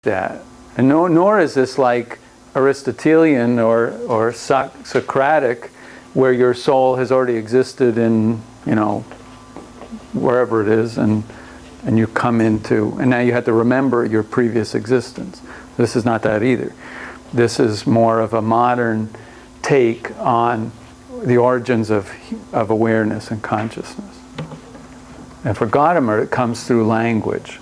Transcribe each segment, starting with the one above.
that. And nor is this like Aristotelian or Socratic, where your soul has already existed in, wherever it is, and you come into, and now you have to remember your previous existence. This is not that either. This is more of a modern take on the origins of awareness and consciousness. And for Gadamer, it comes through language.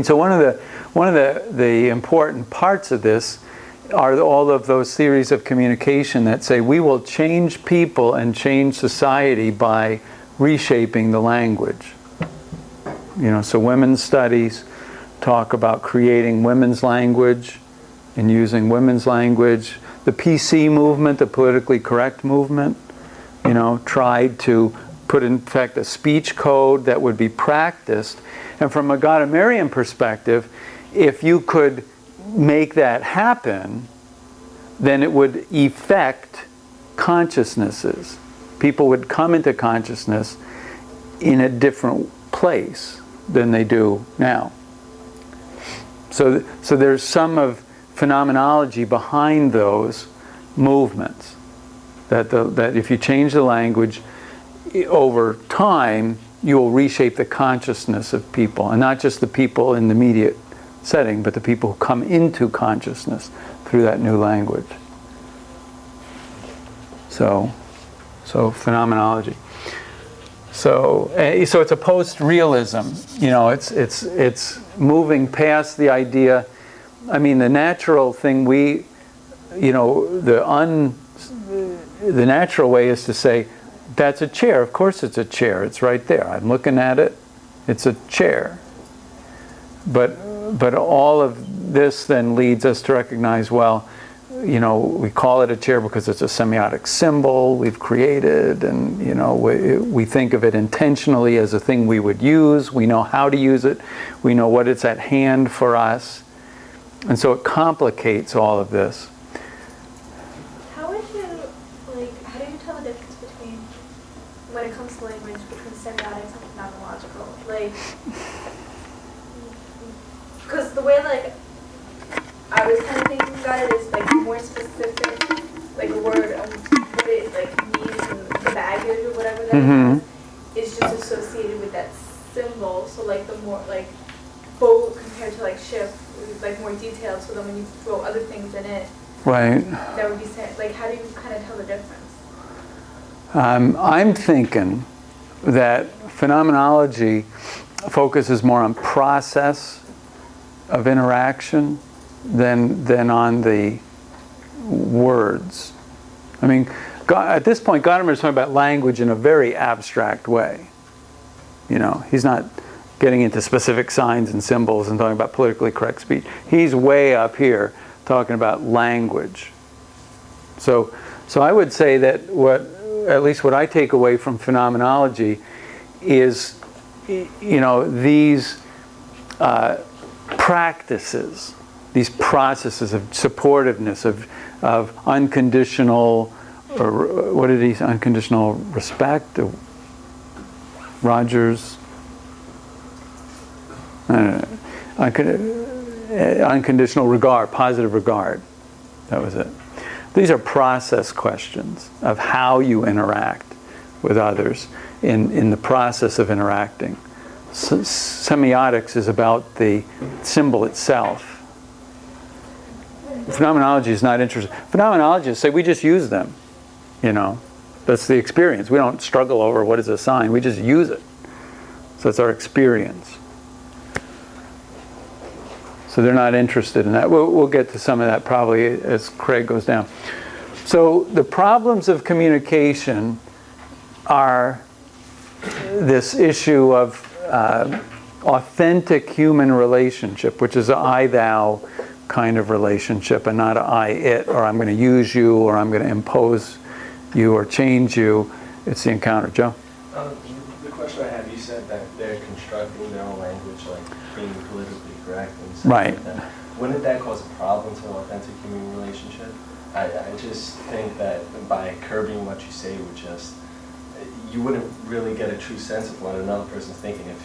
So one of the important parts of this are all of those theories of communication that say we will change people and change society by reshaping the language. So women's studies talk about creating women's language and using women's language. The PC movement, the politically correct movement, tried to put in effect a speech code that would be practiced. And from a Gadamerian perspective, if you could make that happen, then it would affect consciousnesses. People would come into consciousness in a different place than they do now. So there's some of phenomenology behind those movements. That if you change the language over time, you will reshape the consciousness of people, and not just the people in the immediate setting, but the people who come into consciousness through that new language. So phenomenology. So it's a post-realism. It's moving past the idea. The natural thing the natural way is to say, that's a chair. Of course it's a chair. It's right there. I'm looking at it. It's a chair. But all of this then leads us to recognize, we call it a chair because it's a semiotic symbol we've created, and we think of it intentionally as a thing we would use. We know how to use it. We know what it's at hand for us. And so it complicates all of this. How do you tell the difference between, when it comes to language, between semiotics and phenomenological? Because the way I was kind of thinking about it is more specific, a word and what it means, and the baggage or whatever that it has is just associated with that symbol. So the more boat compared to ship is more detailed. So then when you throw other things in it, right, that would be how do you kind of tell the difference? I'm thinking that phenomenology focuses more on process of interaction than on the words. At this point, Gadamer is talking about language in a very abstract way. He's not getting into specific signs and symbols and talking about politically correct speech. He's way up here talking about language. So I would say that at least what I take away from phenomenology is, these practices, these processes of supportiveness, of unconditional, or what did he say, unconditional respect, Rogers, unconditional regard, positive regard, that was it. These are process questions of how you interact with others in the process of interacting. Semiotics is about the symbol itself. Phenomenology is not interested. Phenomenologists say we just use them. That's the experience. We don't struggle over what is a sign. We just use it. So it's our experience. So they're not interested in that. We'll get to some of that probably as Craig goes down. So the problems of communication are this issue of authentic human relationship, which is an I-thou kind of relationship, and not an I-it, or I'm going to use you, or I'm going to impose you, or change you. It's the encounter. Joe? The question I have, you said that they're constructing their own language, being politically correct and stuff right. like that. Wouldn't that cause a problem to an authentic human relationship? I just think that by curbing what you say you wouldn't really get a true sense of what another person's thinking if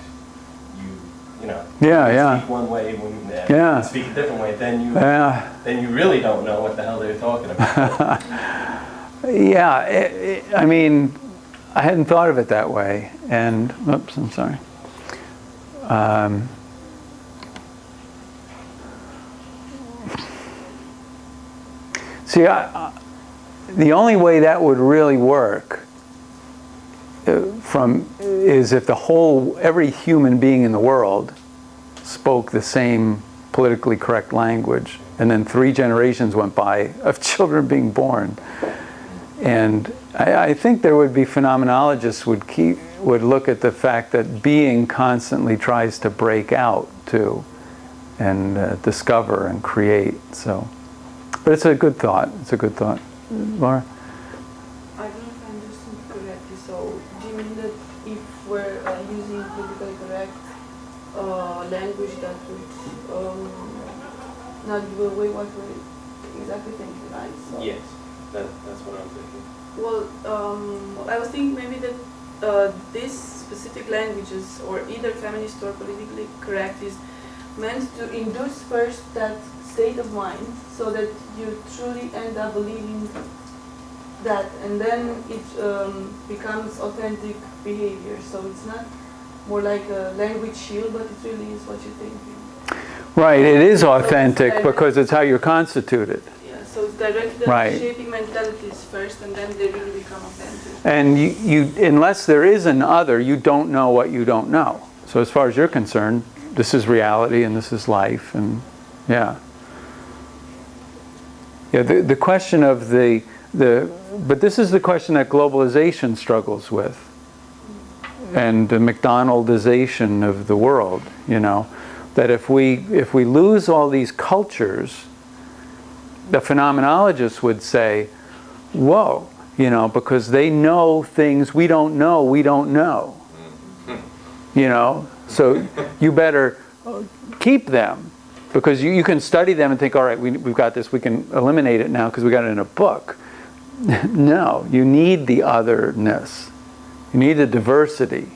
you speak one way when speak a different way, then you really don't know what the hell they're talking about. I mean, I hadn't thought of it that way, and oops, I'm sorry. See, the only way that would really work is if every human being in the world spoke the same politically correct language, and then 3 generations went by of children being born. And I think there would be phenomenologists would look at the fact that being constantly tries to break out too, and discover and create. So, but it's a good thought. It's a good thought, Laura. I don't know if I understood correctly. So, do you mean that if we're using politically correct language, that would not give away what we're exactly thinking, right? So, Yes, that's what I'm thinking. well, I was thinking maybe that these specific languages, or either feminist or politically correct, is meant to induce first that state of mind, so that you truly end up believing that, and then it becomes authentic behavior. So it's not more like a language shield, but it really is what you're thinking. Right, it is authentic because it's how you're constituted. Yeah, so it's directed Right. at shaping mentalities first, and then they really become authentic. And you, unless there is an other, you don't know what you don't know. So as far as you're concerned, this is reality and this is life, and yeah. Yeah, the question of but this is the question that globalization struggles with, and the McDonaldization of the world, that if we lose all these cultures, the phenomenologists would say, whoa, because they know things we don't know, so you better keep them, because you can study them and think, all right, we've got this, we can eliminate it now because we got it in a book. No, you need the otherness. You need the diversity.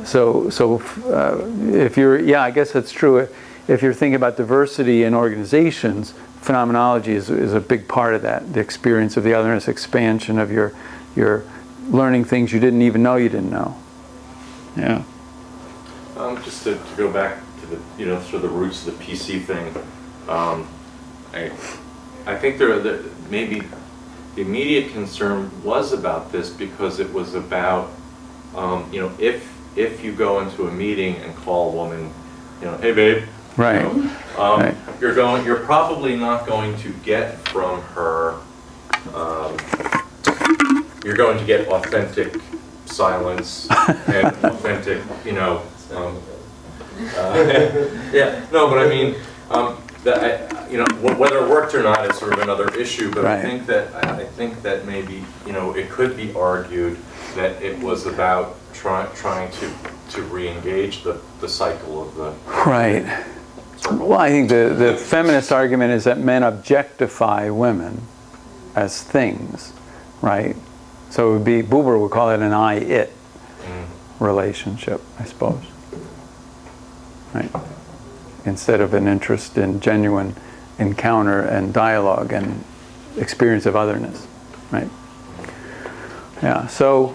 So if you're, I guess that's true. If you're thinking about diversity in organizations, phenomenology is a big part of that. The experience of the otherness, expansion of your learning things you didn't even know you didn't know. Yeah. Just to go back to the sort of the roots of the PC thing, I think maybe the immediate concern was about this because it was about if you go into a meeting and call a woman, hey babe, right, right. You're probably not going to get from her. You're going to get authentic silence and authentic, yeah, no, but I mean, whether it worked or not is sort of another issue. But right. I think that maybe it could be argued that it was about trying to re-engage the cycle of the right. circle. Well, I think the feminist argument is that men objectify women as things, right? So it would be, Buber would call it an I-it relationship, I suppose. Right? Instead of an interest in genuine encounter and dialogue and experience of otherness, right? Yeah. So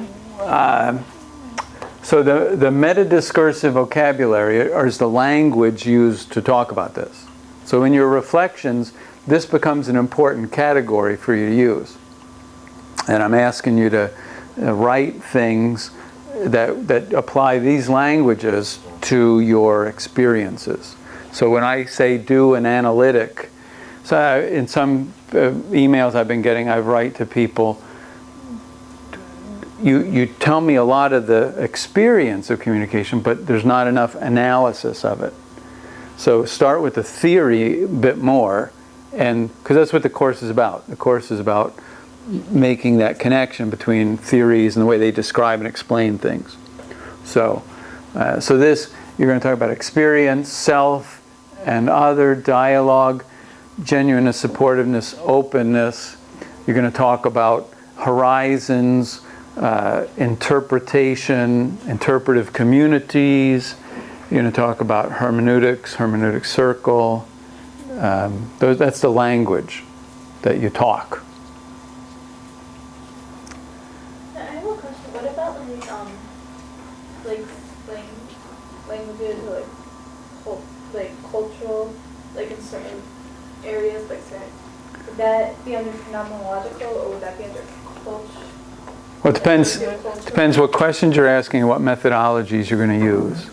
the meta-discursive vocabulary is the language used to talk about this. So in your reflections, this becomes an important category for you to use. And I'm asking you to write things that apply these languages to your experiences. So when I say do an analytic, so in some emails I've been getting, I write to people, you tell me a lot of the experience of communication, but there's not enough analysis of it. So start with the theory a bit more, and because that's what the course is about. The course is about making that connection between theories and the way they describe and explain things. So this, you're going to talk about experience, self, and other, dialogue, genuineness, supportiveness, openness. You're going to talk about horizons, interpretation, interpretive communities, you're going to talk about hermeneutics, hermeneutic circle. That's the language that you talk. I have a question. What about like languages or like cultural, like in certain areas, like certain, would that be under phenomenological or would that be under culture? Well, it depends what questions you're asking and what methodologies you're going to use.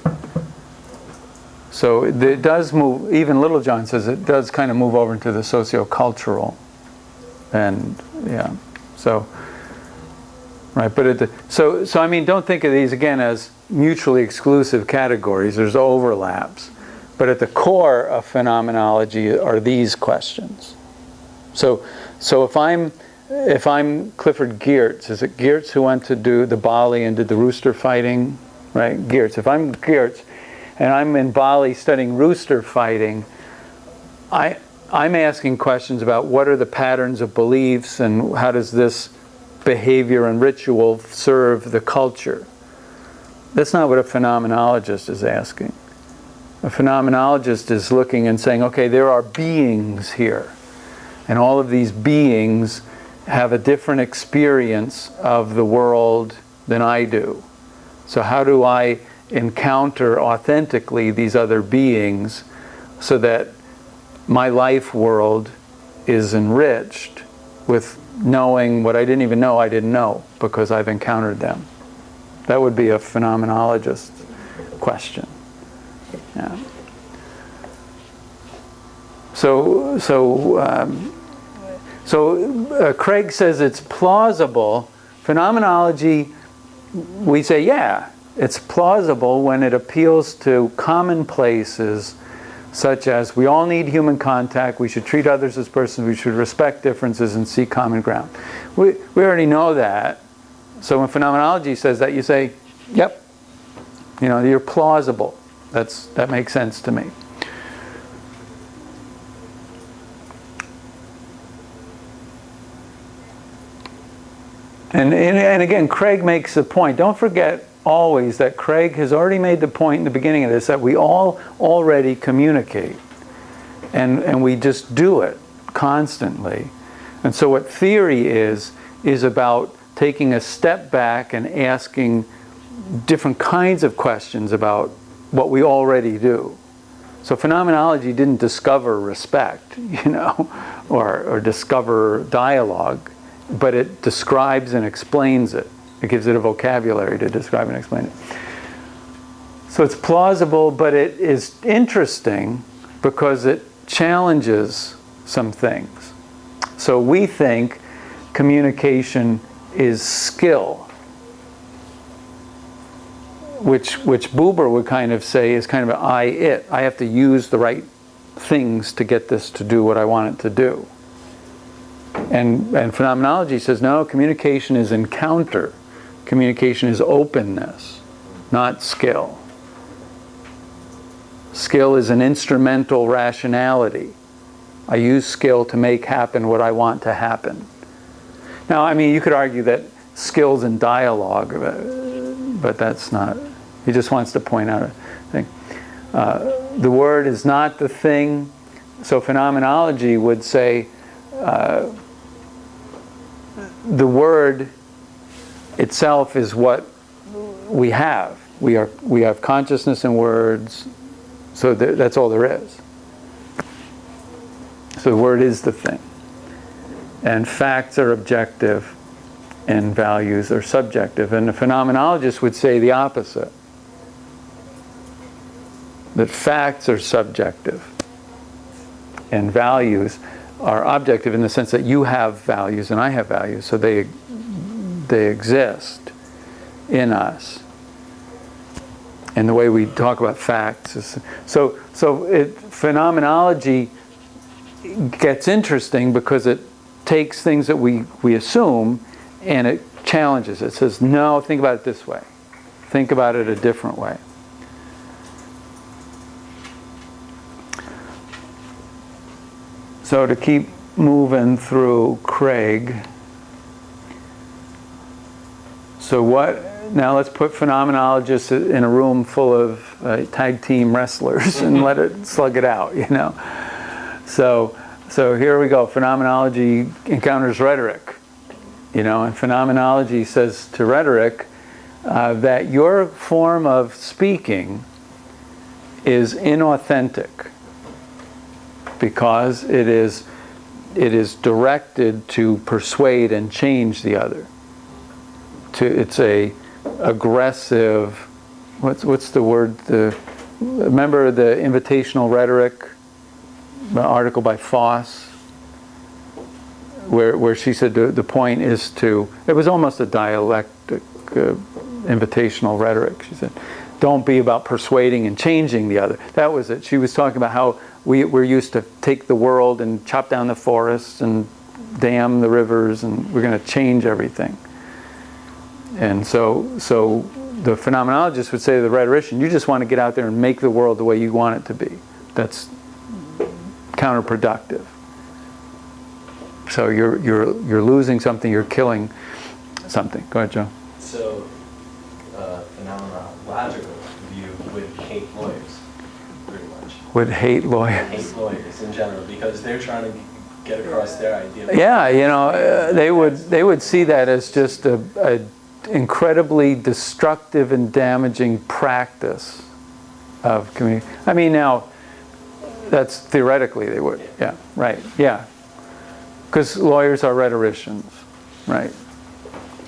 So it does move, even Littlejohn says it does kind of move over into the sociocultural. And yeah, so, right, but so I mean, don't think of these again as mutually exclusive categories. There's overlaps. But at the core of phenomenology are these questions. So if I'm Clifford Geertz, is it Geertz who went to do the Bali and did the rooster fighting? Right, Geertz. If I'm Geertz and I'm in Bali studying rooster fighting, I'm asking questions about what are the patterns of beliefs and how does this behavior and ritual serve the culture. That's not what a phenomenologist is asking. A phenomenologist is looking and saying, okay, there are beings here. And all of these beings have a different experience of the world than I do. So how do I encounter authentically these other beings so that my life world is enriched with knowing what I didn't even know I didn't know because I've encountered them? That would be a phenomenologist question. Yeah. So Craig says it's plausible. Phenomenology, we say, yeah, it's plausible when it appeals to commonplaces such as we all need human contact, we should treat others as persons, we should respect differences and seek common ground. We already know that. So when phenomenology says that, you say, yep, you're plausible. That makes sense to me. And again, Craig makes the point. Don't forget always that Craig has already made the point in the beginning of this that we all already communicate. And we just do it constantly. And so what theory is about taking a step back and asking different kinds of questions about what we already do. So phenomenology didn't discover respect, or discover dialogue, but it describes and explains it. It gives it a vocabulary to describe and explain it. So it's plausible, but it is interesting because it challenges some things. So we think communication is skill, which Buber would kind of say is kind of an I have to use the right things to get this to do what I want it to do. And phenomenology says, no, communication is encounter. Communication is openness, not skill. Skill is an instrumental rationality. I use skill to make happen what I want to happen. Now, I mean, you could argue that skills in dialogue, but that's not. He just wants to point out a thing. The word is not the thing. So phenomenology would say the word itself is what we have. We have consciousness and words. So that's all there is. So the word is the thing. And facts are objective and values are subjective. And the phenomenologist would say the opposite. That facts are subjective and values are objective in the sense that you have values and I have values. So they exist in us. And the way we talk about facts is phenomenology gets interesting because it takes things that we assume and it challenges it. It says, no, think about it this way. Think about it a different way. So to keep moving through Craig, so what now let's put phenomenologists in a room full of tag team wrestlers and let it slug it out, you know. So here we go. Phenomenology encounters rhetoric, you know, and phenomenology says to rhetoric that your form of speaking is inauthentic because it is directed to persuade and change the other. It's a aggressive. What's the word? Remember the invitational rhetoric, the article by Foss, where she said the point is to. It was almost a dialectic, invitational rhetoric. She said, "Don't be about persuading and changing the other." That was it. She was talking about how we're used to take the world and chop down the forests and dam the rivers, and we're going to change everything. And so the phenomenologist would say to the rhetorician, you just want to get out there and make the world the way you want it to be. That's counterproductive. So you're losing something, you're killing something. Go ahead, Joe. So, phenomenological view would hate lawyers, pretty much. Would hate lawyers. Hate lawyers in general because they're trying to get across their idea. Yeah, you know, they would see that as just a incredibly destructive and damaging practice of community. I mean, now that's theoretically they would. Yeah, right. Yeah, because lawyers are rhetoricians, right?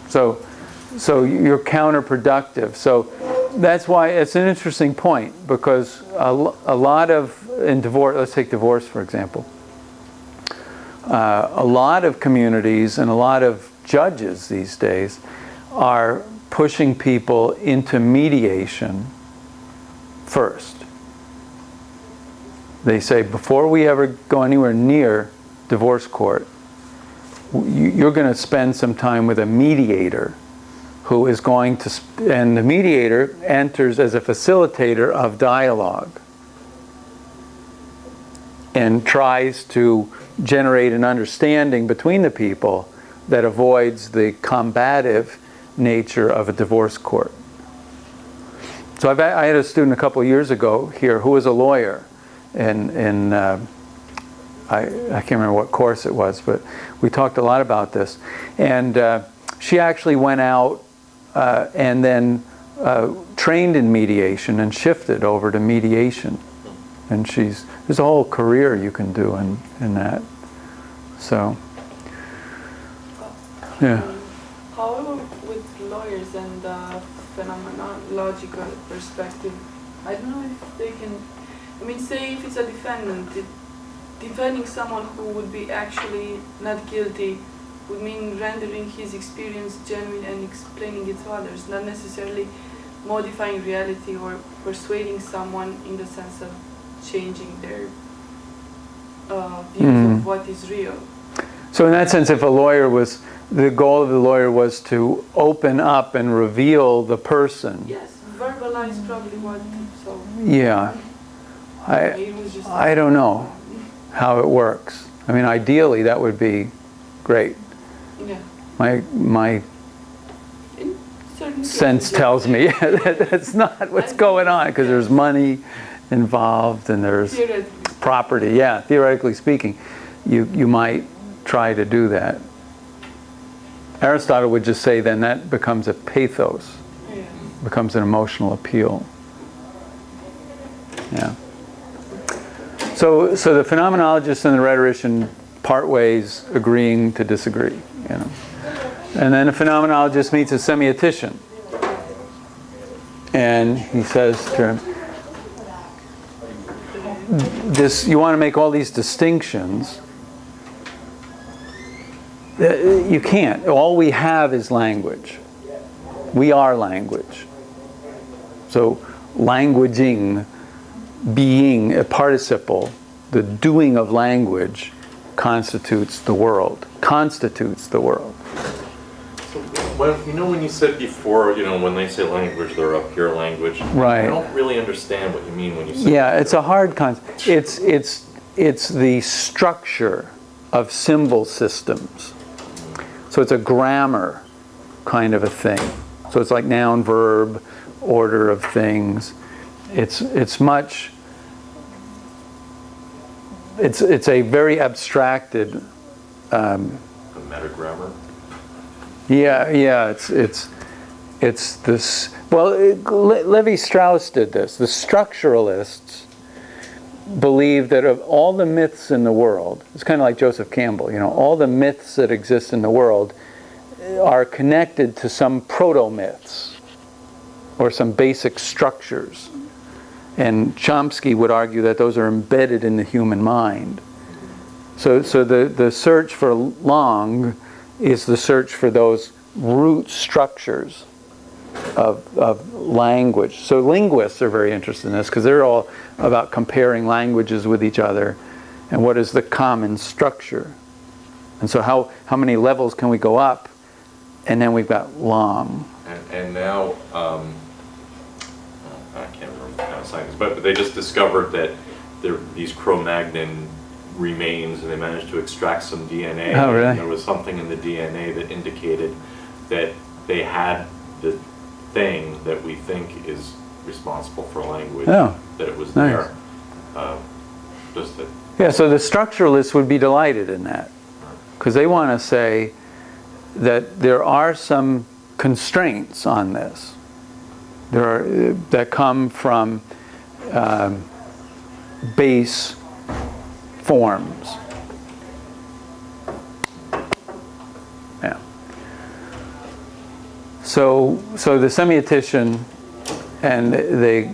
So you're counterproductive. So that's why it's an interesting point because a lot of in divorce. Let's take divorce for example. A lot of communities and a lot of judges these days are pushing people into mediation first. They say, before we ever go anywhere near divorce court, you're going to spend some time with a mediator who is going to, and the mediator enters as a facilitator of dialogue and tries to generate an understanding between the people that avoids the combative nature of a divorce court. So I had a student a couple of years ago here who was a lawyer, and I can't remember what course it was, but we talked a lot about this. And she actually went out and then trained in mediation and shifted over to mediation. And there's a whole career you can do in that. So, yeah. However, with lawyers and phenomenological perspective, I don't know if they can. I mean, say if it's a defendant, defending someone who would be actually not guilty would mean rendering his experience genuine and explaining it to others, not necessarily modifying reality or persuading someone in the sense of changing their views of what is real. So in that sense, if the goal of the lawyer was to open up and reveal the person. Yes, verbalize probably what, so. Yeah. I don't know how it works. I mean, ideally that would be great. Yeah. My sense tells me that's not what's going on because there's money involved and there's property. Yeah, theoretically speaking, you might try to do that. Aristotle would just say then that becomes a pathos, becomes an emotional appeal. Yeah. So the phenomenologist and the rhetorician part ways, agreeing to disagree. You know, and then a phenomenologist meets a semiotician, and he says to him, you want to make all these distinctions. You can't. All we have is language. We are language. So languaging, being a participle, the doing of language constitutes the world. When you said before, when they say language, they're up here language. Right. I don't really understand what you mean when you say. Yeah, it's a hard concept. It's the structure of symbol systems. So it's a grammar kind of a thing. So it's like noun, verb, order of things. It's a very abstracted. A metagrammar. Yeah. It's this. Well, Levi-Strauss did this. The structuralists believe that of all the myths in the world, it's kind of like Joseph Campbell. All the myths that exist in the world are connected to some proto-myths or some basic structures. And Chomsky would argue that those are embedded in the human mind. So the search for Lang is the search for those root structures of language. So linguists are very interested in this because they're all about comparing languages with each other and what is the common structure. And so how many levels can we go up? And then we've got Lang. And now, I can't remember how science, but they just discovered that these Cro-Magnon remains, and they managed to extract some DNA. Oh, really? And there was something in the DNA that indicated that they had the thing that we think is responsible for language, Oh, that it was nice. there. Just that. Yeah, so the structuralists would be delighted in that because they want to say that there are some constraints on this. There are that come from base forms. Yeah. So the semiotician, and they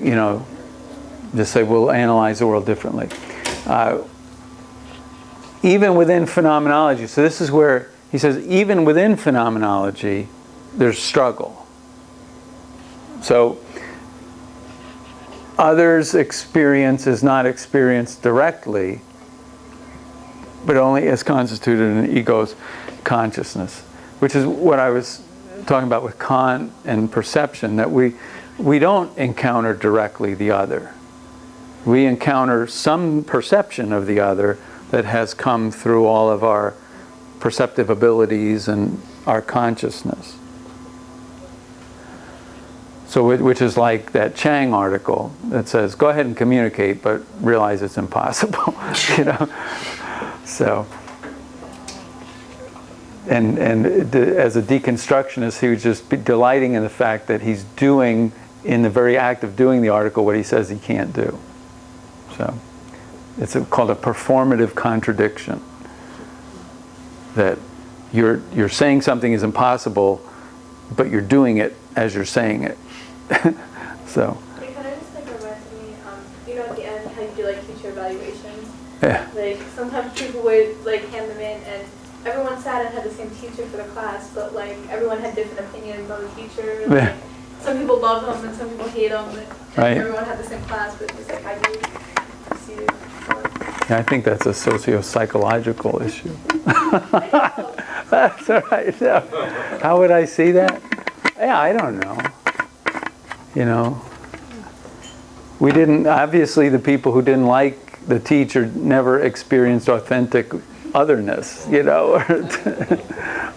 just say we'll analyze the world differently. Even within phenomenology, so this is where he says even within phenomenology, there's struggle. So others' experience is not experienced directly, but only is constituted in ego's consciousness, which is what I was talking about with Kant and perception, that we don't encounter directly the other. We encounter some perception of the other that has come through all of our perceptive abilities and our consciousness. So, which is like that Chang article that says, "Go ahead and communicate, but realize it's impossible." So, and as a deconstructionist, he would just be delighting in the fact that he's doing, in the very act of doing the article, what he says he can't do. So, it's called a performative contradiction. That you're saying something is impossible, but you're doing it as you're saying it. So. It kind of just reminds me, at the end how you do teacher evaluations. Yeah. Sometimes people would hand them in, and everyone sat and had the same teacher for the class, but everyone had different opinions on the teacher. Yeah. Some people love them and some people hate them. And Right. Everyone had the same class, but just how do you proceed? Yeah, I think that's a socio-psychological issue. That's all right. No. How would I see that? Yeah, I don't know. We didn't, obviously the people who didn't like the teacher never experienced authentic otherness, or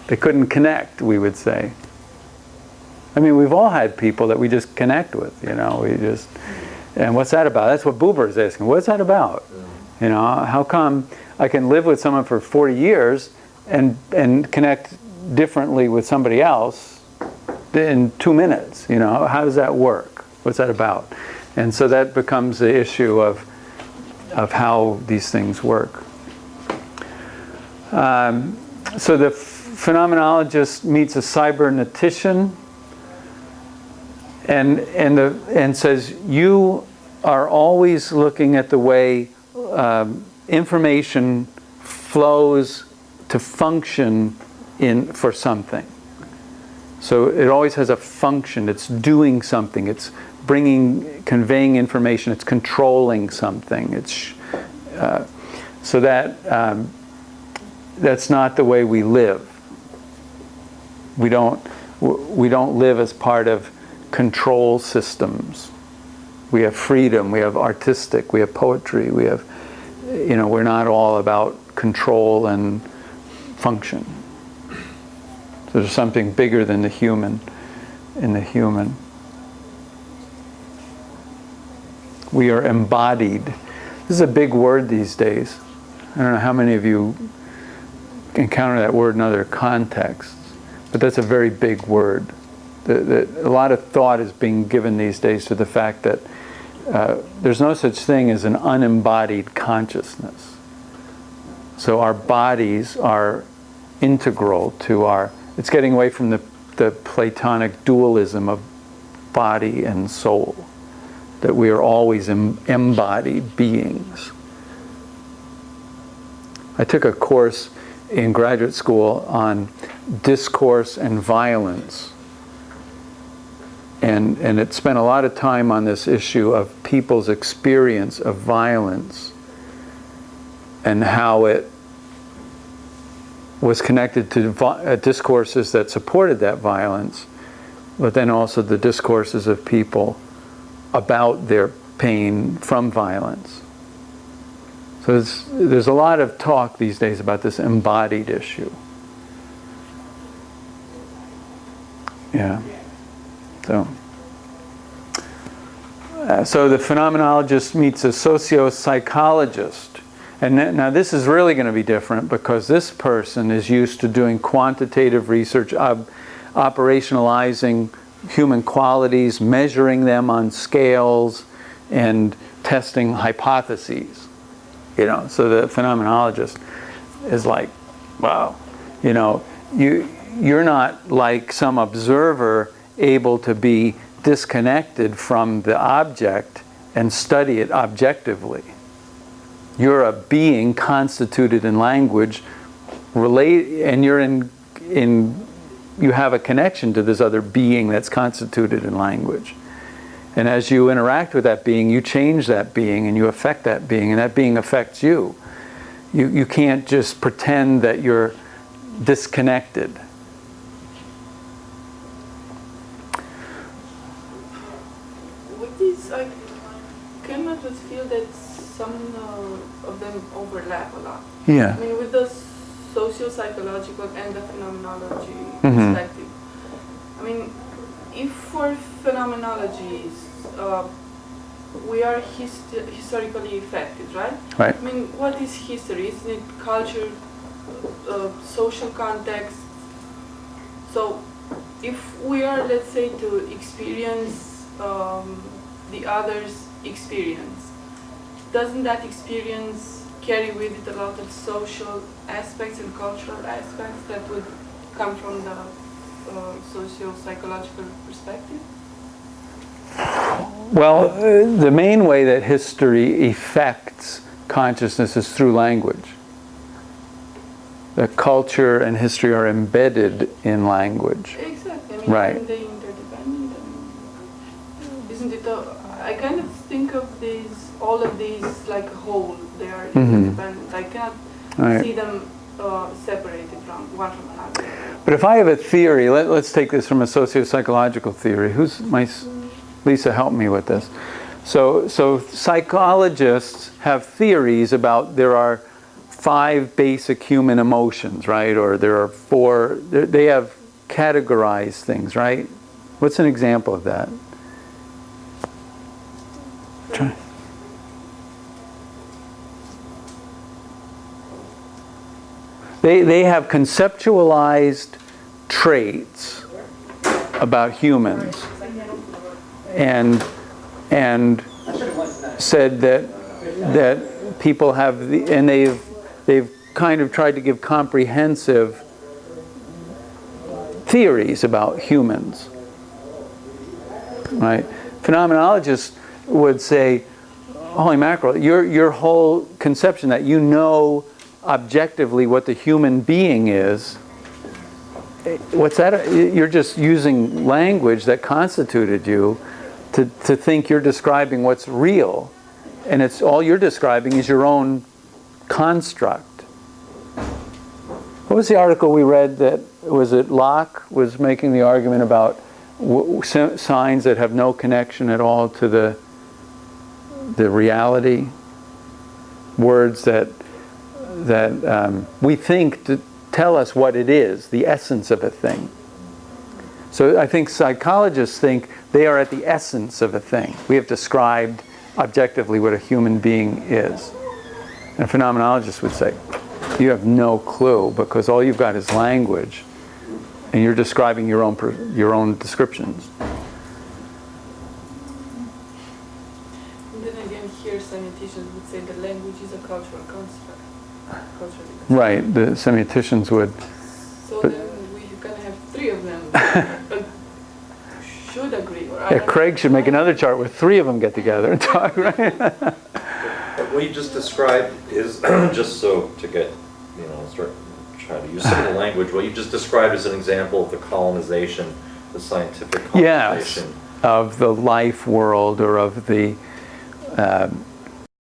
they couldn't connect, we would say. I mean, we've all had people that we just connect with, and what's that about? That's what Buber is asking. What's that about? How come I can live with someone for 40 years and connect differently with somebody else in 2 minutes? How does that work? What's that about? And so that becomes the issue of how these things work. So the phenomenologist meets a cybernetician and says, you are always looking at the way information flows to function for something. So it always has a function. It's doing something. It's conveying information. It's controlling something. It's so that that's not the way we live. We don't live as part of control systems. We have freedom. We have artistic. We have poetry. We have, we're not all about control and function. So there's something bigger than the human in the human. We are embodied. This is a big word these days. I don't know how many of you encounter that word in other contexts, but that's a very big word. A lot of thought is being given these days to the fact that there's no such thing as an unembodied consciousness. So our bodies are integral to our, it's getting away from the Platonic dualism of body and soul, that we are always embodied beings. I took a course in graduate school on discourse and violence. And it spent a lot of time on this issue of people's experience of violence and how it was connected to discourses that supported that violence, but then also the discourses of people about their pain from violence. So there's a lot of talk these days about this embodied issue. Yeah. So the phenomenologist meets a socio-psychologist. And now this is really going to be different because this person is used to doing quantitative research, operationalizing human qualities, measuring them on scales, and testing hypotheses. So the phenomenologist is like, wow, you're not like some observer able to be disconnected from the object and study it objectively. You're a being constituted in language, and you're you have a connection to this other being that's constituted in language. And as you interact with that being, you change that being and you affect that being, and that being affects you. You can't just pretend that you're disconnected. With these, I cannot just feel that some of them overlap a lot. Yeah. I mean, with the socio-psychological and the phenomenology perspective. I mean, if for phenomenologies, we are historically affected, right? Right. I mean, what is history? Isn't it culture, social context? So, if we are, let's say, to experience the other's experience, doesn't that experience carry with it a lot of social aspects and cultural aspects that would come from the socio-psychological perspective? Well, the main way that history affects consciousness is through language. The culture and history are embedded in language. Exactly. I mean, Right. aren't they interdependent? Isn't it? I kind of think of all of these like a whole. They are interdependent. I cannot Right. see them separated from one from another. But if I have a theory, let's take this from a socio-psychological theory. Lisa, help me with this. So psychologists have theories about there are 5 basic human emotions, right? Or there are 4. They have categorized things, right? What's an example of that? Try. They have conceptualized traits about humans and said that people have and they've kind of tried to give comprehensive theories about humans, right? Phenomenologists would say, holy mackerel, your whole conception that you know objectively what the human being is, what's that? You're just using language that constituted you to think you're describing what's real, and it's all you're describing is your own construct. What was the article we read that, was it Locke was making the argument about signs that have no connection at all to the reality? Words that we think to tell us what it is, the essence of a thing. So I think psychologists think they are at the essence of a thing. We have described objectively what a human being is. And phenomenologists would say, you have no clue because all you've got is language and you're describing your own descriptions. And then again, here semioticians would say that language is a cultural construct. Culturally. Right, the semioticians would. So but- then we kind of have three of them. Should agree. Or Yeah, Craig should make another chart where three of them get together and talk, right? What you just described is, just so to get, try to use some of the language, what you just described is an example of the colonization, the scientific Yes, colonization. of the life world or of the